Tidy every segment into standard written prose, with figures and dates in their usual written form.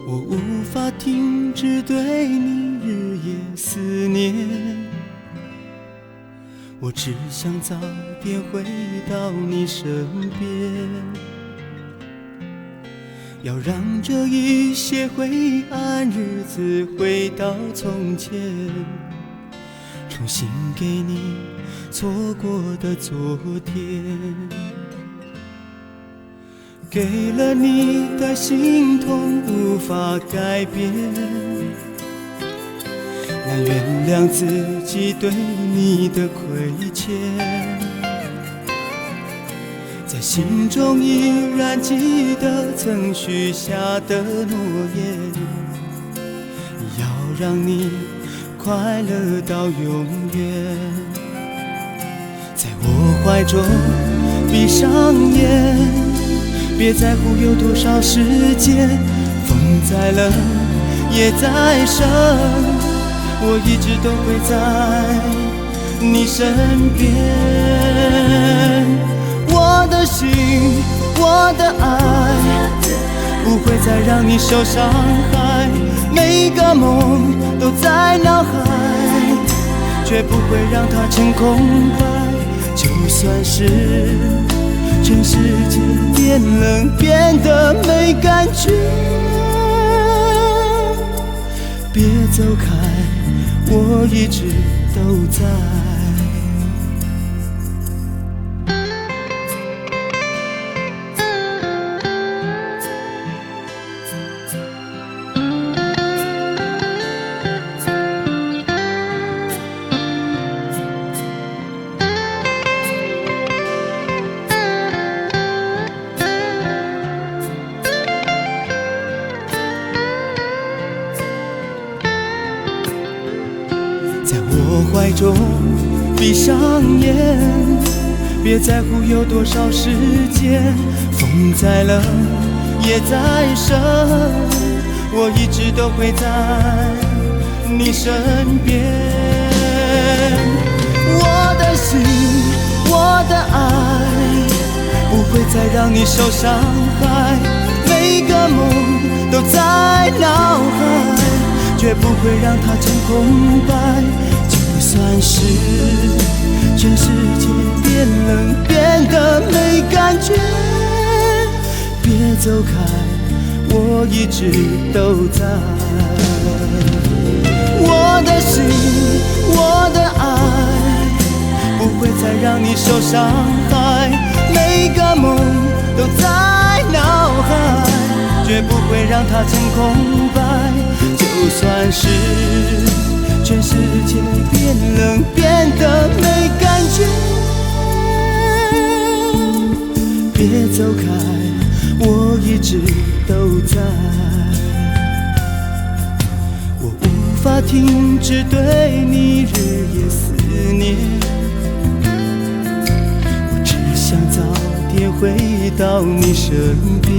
我无法停止对你日夜思念，我只想早点回到你身边，要让这一些灰暗日子回到从前，重新给你错过的昨天。给了你的心痛无法改变，难原谅自己对你的亏欠，在心中依然记得曾许下的诺言，要让你快乐到永远。在我怀中闭上眼，别在乎有多少时间，风再冷也在生，我一直都会在你身边。我的心，我的爱，不会再让你受伤害，每个梦都在脑海，绝不会让它成空白。就算是全世界变冷，变得没感觉，别走开，我一直都在。在我怀中闭上眼，别在乎有多少时间，风再冷也在生，我一直都会在你身边。我的心，我的爱，不会再让你受伤害，每个梦都在脑海，绝不会让它成空白。就算是全世界变冷，变得没感觉，别走开，我一直都在。我的心，我的爱，不会再让你受伤害，每个梦都在脑海，绝不会让它成空白。就算是全世界变冷，变得没感觉，别走开，我一直都在。我无法停止对你日夜思念，我只想早点回到你身边，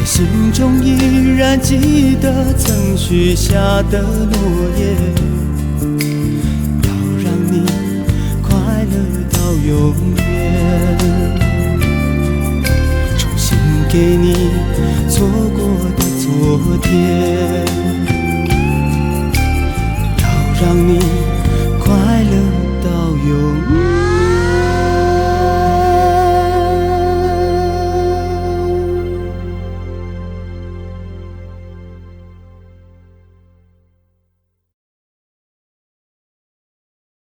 心中依然记得曾许下的诺言，要让你快乐到永远，重新给你错过的昨天，要让你